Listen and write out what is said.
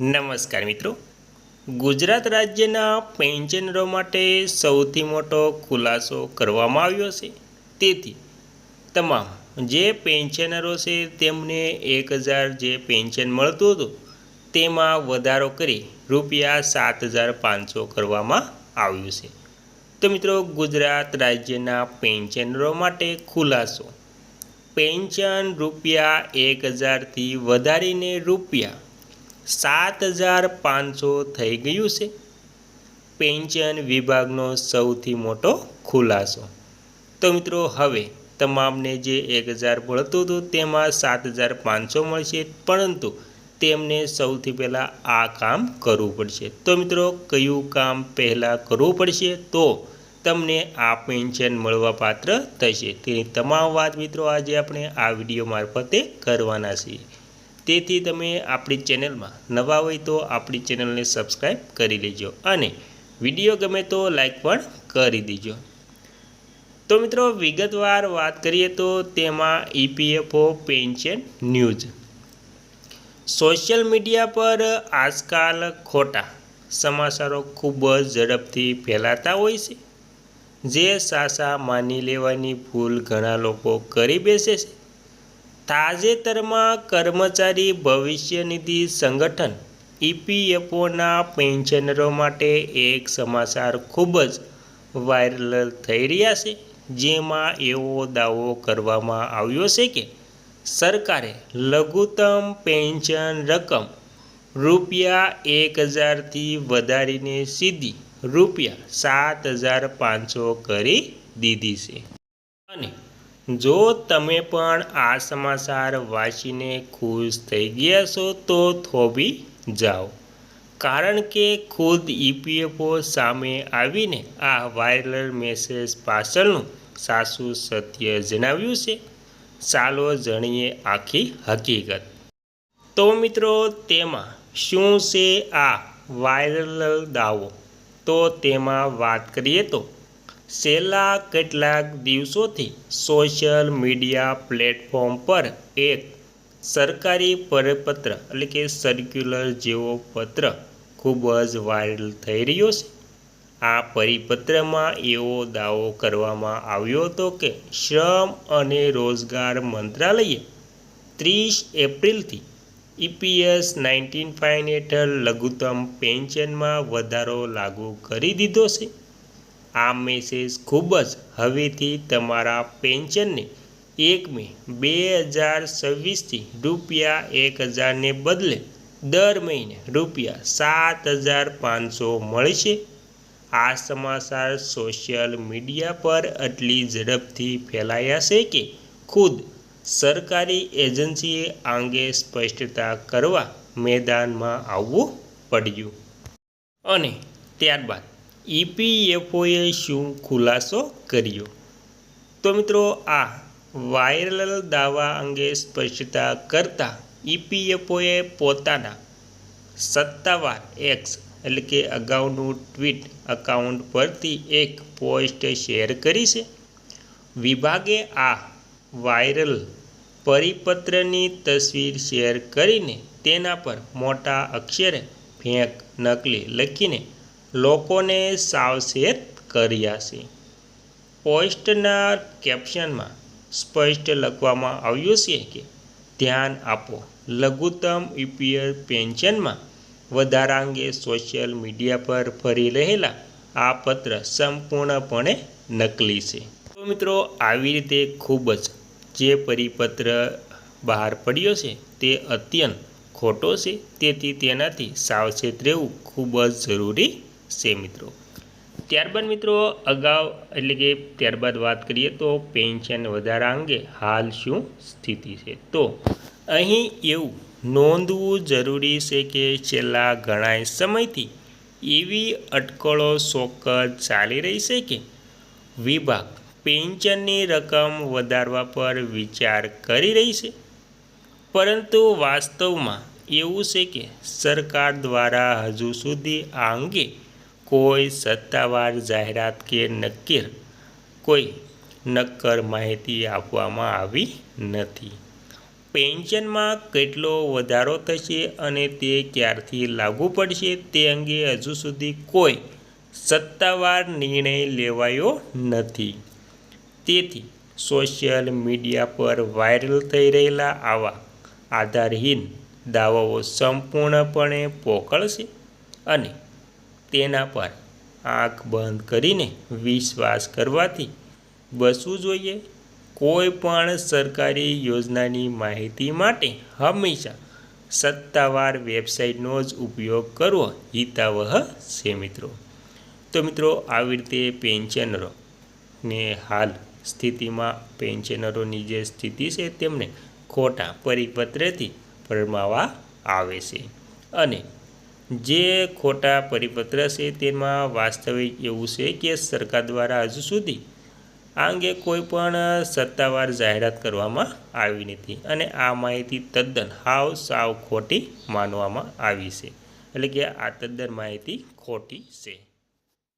નમસ્કાર મિત્રો, ગુજરાત રાજ્યના પેન્શનરો માટે સૌથી મોટો ખુલાસો કરવામાં આવ્યો છે. તેથી તમામ જે પેન્શનરો છે તેમને 1000 જે પેન્શન મળતું હતું તેમાં વધારો કરી ₹7,500 કરવામાં આવ્યું છે. તો મિત્રો, ગુજરાત રાજ્યના પેન્શનરો માટે ખુલાસો. પેન્શન ₹1000થી વધારીને ₹7,500 થઈ ગયું છે. પેન્શન વિભાગનો સૌથી મોટો ખુલાસો. તો મિત્રો, હવે તમામને જે 1000 મળતું હતું તેમાં 7,500 મળશે, પરંતુ તેમને સૌથી પહેલાં આ કામ કરવું પડશે. તો મિત્રો, કયું કામ પહેલાં કરવું પડશે તો તમને આ પેન્શન મળવા પાત્ર થશે? તેની તમામ વાત મિત્રો આજે આપણે આ વિડીયો મારફતે કરવાના છીએ. તેથી તમે આપણી ચેનલમાં નવા હોય તો આપણી ચેનલને સબસ્ક્રાઈબ કરી લેજો અને વિડીયો ગમે તો લાઈક પણ કરી દેજો. તો મિત્રો, વિગતવાર વાત કરીએ તો તેમાં EPFO pension news. Social media પર આજકાલ ખોટા સમાચારો ખૂબ જ ઝડપથી ફેલાતા હોય છે, જે સાચા માની લેવાની ભૂલ ઘણા લોકો કરી બેસે છે. તાજેતરમાં કર્મચારી ભવિષ્ય નિધિ સંગઠન EPFOના પેન્શનરો માટે એક સમાચાર ખૂબ જ વાયરલ થઈ રહ્યા છે, જેમાં એવો દાવો કરવામાં આવ્યો છે કે સરકારે લઘુત્તમ પેન્શન રકમ ₹1000થી વધારીને સીધી ₹7,500 કરી દીધી છે. અને જો તમે પણ આ સમાચાર વાંચીને ખુશ થઈ ગયા છો તો થોભી જાઓ, કારણ કે ખુદ EPFO સામે આવીને આ વાયરલ મેસેજ પાછળનું સાચું સત્ય જણાવ્યું છે. ચાલો જાણીએ આખી હકીકત. તો મિત્રો, તેમાં શું છે આ વાયરલ દાવો? તો તેમાં વાત કરીએ તો છેલ્લા કેટલાક દિવસોથી સોશિયલ મીડિયા પ્લેટફોર્મ પર એક સરકારી પરિપત્ર એટલે કે સર્ક્યુલર જેવો પત્ર ખૂબ જ વાયરલ થઈ રહ્યો છે. આ પરિપત્રમાં એવો દાવો કરવામાં આવ્યો હતો કે શ્રમ અને રોજગાર મંત્રાલયે 30 એપ્રિલથી EPS 95 હેઠળ લઘુત્તમ પેન્શનમાં વધારો લાગુ કરી દીધો છે. આ મેસેજ ખૂબ જ હવેથી તમારા પેન્શનને 1 મે 2026થી ₹1000ને બદલે દર મહિને ₹7,500 મળશે. આ સમાચાર સોશિયલ મીડિયા પર એટલી ઝડપથી ફેલાયા છે કે ખુદ સરકારી એજન્સીએ અંગે સ્પષ્ટતા કરવા મેદાનમાં આવવું પડ્યું. અને ત્યારબાદ EPFOએ શું ખુલાસો કર્યો? તો મિત્રો, આ વાયરલ દાવા અંગે સ્પષ્ટતા કરતા EPFOએ પોતાના સત્તાવાર એક્સ એટલે કે અગાઉનું ટ્વીટ એકાઉન્ટ પરથી એક પોસ્ટ શેર કરી છે. વિભાગે આ વાયરલ પરિપત્રની તસવીર શેર કરીને તેના પર મોટા અક્ષરે ફેક નકલી લખીને લોકોને સાવચેત કર્યા છે. પોસ્ટના કેપ્શનમાં સ્પષ્ટ લખવામાં આવ્યું છે કે ધ્યાન આપો, લઘુત્તમ EPS પેન્શનમાં વધારા અંગે સોશિયલ મીડિયા પર ફરી રહેલા આ પત્ર સંપૂર્ણપણે નકલી છે. તો મિત્રો, આવી રીતે ખૂબ જ જે પરિપત્ર બહાર પડ્યો છે તે અત્યંત ખોટો છે. તેથી તેનાથી સાવચેત રહેવું ખૂબ જ જરૂરી છે મિત્રો. ત્યારબાદ મિત્રો, ત્યારબાદ વાત કરીએ તો પેન્શન વધારા અંગે હાલ શું સ્થિતિ છે? તો અહીં એવું નોંધવું જરૂરી છે કે છેલ્લા ઘણા સમયથી એવી અટકળો ચોક્કસ ચાલી રહી છે કે વિભાગ પેન્શનની રકમ વધારવા પર વિચાર કરી રહી છે, પરંતુ વાસ્તવમાં એવું છે કે સરકાર દ્વારા હજુ સુધી આ અંગે કોઈ સત્તાવાર જાહેરાત કે કોઈ નક્કર માહિતી આપવામાં આવી નથી. પેન્શનમાં કેટલો વધારો થશે અને તે ક્યારથી લાગુ પડશે તે અંગે હજુ સુધી કોઈ સત્તાવાર નિર્ણય લેવાયો નથી. તેથી સોશિયલ મીડિયા પર વાયરલ થઈ રહેલા આવા આધારહીન દાવાઓ સંપૂર્ણપણે પોકળશે અને તેના પર આંખ બંધ કરીને વિશ્વાસ કરવાથી બચવું જોઈએ. કોઈ પણ સરકારી યોજનાની માહિતી માટે હંમેશા સત્તાવાર વેબસાઇટનો જ ઉપયોગ કરવો હિતાવહ છે મિત્રો. તો મિત્રો આવી રીતે પેન્શનરોને હાલ સ્થિતિમાં પેન્શનરોની જે સ્થિતિ છે તેમને ખોટા પરિપત્રથી ફરમાવવા આવે છે અને જે ખોટા પરિપત્ર છે તેમાં વાસ્તવિક એવું છે કે સરકાર દ્વારા હજુ સુધી આ અંગે કોઈ પણ સત્તાવાર જાહેરાત કરવામાં આવી નથી અને આ માહિતી તદ્દન સાવ ખોટી માનવામાં આવી છે. એટલે કે આ તદ્દન માહિતી ખોટી છે.